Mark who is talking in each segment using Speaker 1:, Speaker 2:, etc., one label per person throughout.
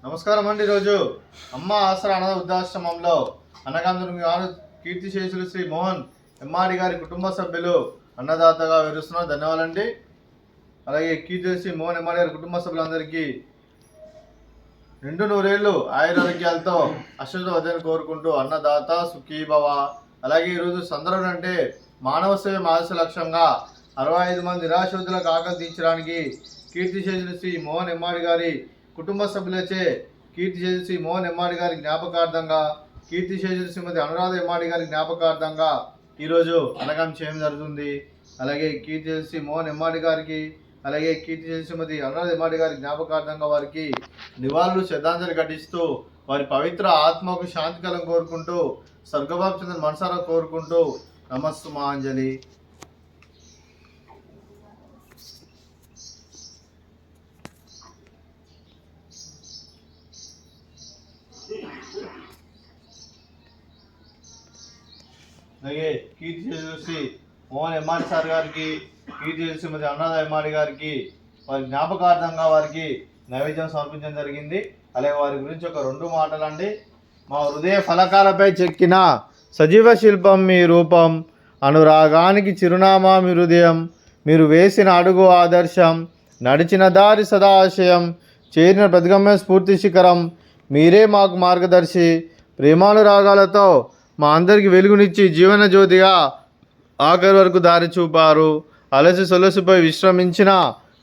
Speaker 1: నమస్కారం అండి. ఈరోజు అమ్మ ఆసరా అనాథ వృద్ధాశ్రమంలో అన్నగాంధుని గారు కీర్తిశేషులు శ్రీ మోహన్ ఎమ్మాడి గారి కుటుంబ సభ్యులు అన్నదాతగా వివరిస్తున్నారు. ధన్యవాదాలండి. అలాగే కీర్తిశ్రీ మోహన్ ఎమ్మాడి గారి కుటుంబ సభ్యులందరికీ నిండు నూరేళ్లు ఆయురారోగ్యాలతో అశ్వత కోరుకుంటూ అన్నదాత సుఖీభవ. అలాగే ఈరోజు సందర్భం అంటే మానవ సేవ ఆదర్శ లక్ష్యంగా 65 మంది నిరాశ్రితులకు ఆకలి తీర్చడానికి కీర్తిశేషులు శ్రీ మోహన్ ఎమ్మాడి గారి కుటుంబ సభ్యులచే కీర్తిశేషులు శ్రీ మోహన్ ఎమ్మాడి గారి జ్ఞాపకార్థంగా కీర్తిశేషులు శ్రీమతి అనురాధ ఎమ్మాడి గారి జ్ఞాపకార్థంగా ఈరోజు అన్నదానం చేయడం జరుగుతుంది. అలాగే కీర్తిశేషులు శ్రీ మోహన్ ఎమ్మాడి గారికి అలాగే కీర్తిశేషులు శ్రీమతి అనురాధ ఎమ్మాడి గారి జ్ఞాపకార్థంగా వారికి నివాళులు శ్రద్ధాంజలి ఘటిస్తూ వారి పవిత్ర ఆత్మకు శాంతి కలం కోరుకుంటూ స్వర్గభావ చంద్ర మనసారా కోరుకుంటూ నమస్సుమాంజలి. అలాగే కీర్తిశేషులు శ్రీ మోహన్ ఎమ్మాడి సార్ గారికి కీర్తిశేషులు శ్రీమతి అనురాధ ఎమ్మాడి గారికి వారి జ్ఞాపకార్థంగా వారికి నైవేద్యం సమర్పించడం జరిగింది. అలాగే వారి గురించి ఒక 2 మాటలండి. మా హృదయ ఫలకాలపై చెక్కిన సజీవ శిల్పం మీ రూపం, అనురాగానికి చిరునామా మీ హృదయం, మీరు వేసిన అడుగు ఆదర్శం, నడిచిన దారి సదాశయం, చేరిన ప్రతిగమ్య స్ఫూర్తి శిఖరం, మీరే మాకు మార్గదర్శి. ప్రేమానురాగాలతో మా అందరికి వెలుగునిచ్చి జీవన జ్యోతిగా ఆఖరి వరకు దారి చూపారు. అలసి సొలసిపై విశ్రమించిన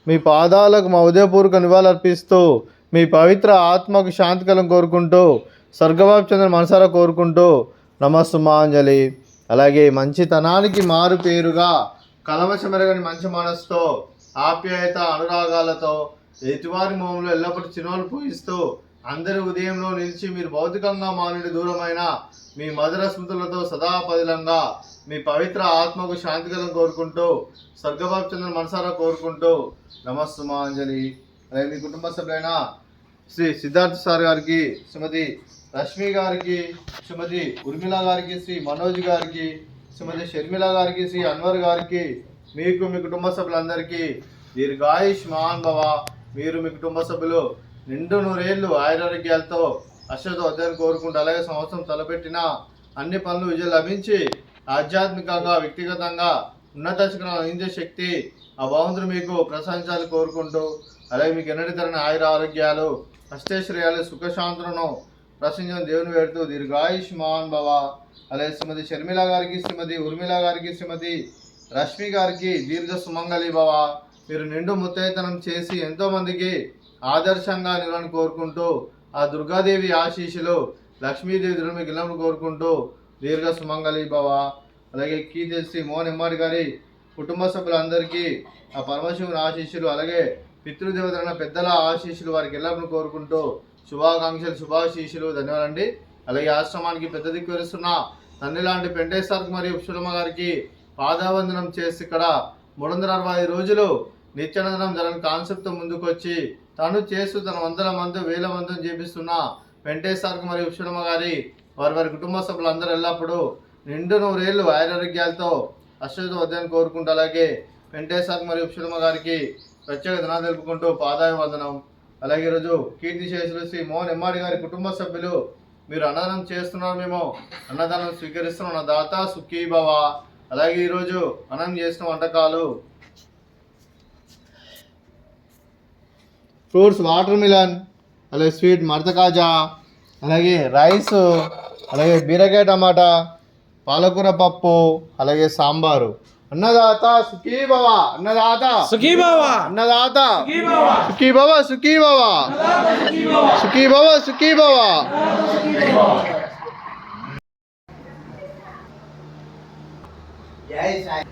Speaker 1: మీ పాదాలకు మా ఉదయపూర్వక నివాళులర్పిస్తూ మీ పవిత్ర ఆత్మకు శాంతికలం కోరుకుంటూ స్వర్గభావ చంద్ర మనసారా కోరుకుంటూ నమస్సుమాంజలి. అలాగే మంచితనానికి మారు పేరుగా కలవశమెరగని మంచి మనసుతో ఆప్యాయత అనురాగాలతో ఎదుటివారి మోహంలో ఎల్లప్పుడూ చిరునవ్వులు పూయిస్తూ అందరి ఉదయంలో నిలిచి మీరు భౌతికంగా మా నుండి దూరమైన మీ మధుర స్మృతులతో సదా పదిలంగా మీ పవిత్ర ఆత్మకు శాంతికలం కోరుకుంటూ స్వర్గభావ చంద్ర మనసారా కోరుకుంటూ నమస్సుమాంజలి. అలాగే మీ కుటుంబ సభ్యులైన శ్రీ సిద్ధార్థ సార్ గారికి, శ్రీమతి రష్మి గారికి, శ్రీమతి ఉర్మిళ గారికి, శ్రీ మనోజ్ గారికి, శ్రీమతి షర్మిల గారికి, శ్రీ అన్వర్ గారికి, మీకు మీ కుటుంబ సభ్యులందరికీ దీర్ఘాయుష్మాన్ భవ. మీరు మీ కుటుంబ సభ్యులు నిండు నూరేళ్లు ఆయురారోగ్యాలతో అశ్వత వద్దని కోరుకుంటూ అలాగే సంవత్సరం తలపెట్టిన అన్ని పనులు విజయం లభించి ఆధ్యాత్మికంగా వ్యక్తిగతంగా ఉన్నత శిఖరం అందించే శక్తి ఆ భగవంతుడు మీకు ప్రశంసాలు కోరుకుంటూ అలాగే మీకు ఎన్నటి తరని ఆయుర ఆరోగ్యాలు అష్టైశ్వర్యాలు సుఖశాంతులను ప్రశంసను దేవుని వేడుతూ దీర్ఘాయుష్మాన్ భవ. అలాగే శ్రీమతి షర్మిల గారికి, శ్రీమతి ఉర్మిళ గారికి, శ్రీమతి రష్మి గారికి దీర్ఘ సుమంగళి భవ. మీరు నిండు ముత్తైతనం చేసి ఎంతోమందికి ఆదర్శంగా నిలవని కోరుకుంటూ ఆ దుర్గాదేవి ఆశీస్సులు లక్ష్మీదేవి దృఢ మీకు ఇళ్ళను కోరుకుంటూ దీర్ఘ సుమంగళి భవ. అలాగే కీర్తిశ్రీ మోహన్ ఎమ్మాడి గారి కుటుంబ సభ్యులందరికీ ఆ పరమశివుని ఆశీస్సులు అలాగే పితృదేవతలైన పెద్దల ఆశీస్సులు వారికి ఎల్లప్పుడూ కోరుకుంటూ శుభాకాంక్షలు శుభాశీస్సులు. ధన్యవాదాలండి. అలాగే ఆశ్రమానికి పెద్ద దిక్కు వరుస్తున్న తండ్రి లాంటి పెంటేశ్వర్ మరియు సులమ గారికి పాదావందనం చేసి ఇక్కడ 365 రోజులు నిత్యానందనం జరగని కాన్సెప్ట్తో ముందుకొచ్చి తను చేస్తూ తన 100 మంది 1000 మందిని చేపిస్తున్న వెంకటేశ్వర్ మరియు ఉషుడమ్మ గారి వారి కుటుంబ సభ్యులందరూ ఎల్లప్పుడూ నిండు నూరేళ్లు ఆయురారోగ్యాలతో అశ్వత వద్దని కోరుకుంటూ అలాగే వెంకటేశ్వర్ మరియు ఉషుడమ్మ గారికి ప్రత్యేక ధనాలు తెలుపుకుంటూ పాదాభివందనం. అలాగే ఈరోజు కీర్తిశేషులు శ్రీ మోహన్ ఎమ్మాడి గారి కుటుంబ సభ్యులు మీరు అన్నదానం చేస్తున్నారు, మేము అన్నదానం స్వీకరిస్తున్నాం. అన్నదాత సుఖీభవ. అలాగే ఈరోజు అన్నం చేసిన వంటకాలు ఫ్రూట్స్ వాటర్ మిలన్, అలాగే స్వీట్ మడత కాజా, అలాగే రైస్, అలాగే బీరకాయ టమాటా, పాలకూర పప్పు, అలాగే సాంబారు. అన్నదాత సుఖీభవ. అన్నదాత సుఖీభవ. అన్నదాత సుఖీభవ. సుఖీభవ. సుఖీభవ. సుఖీభవ. జై సాయి.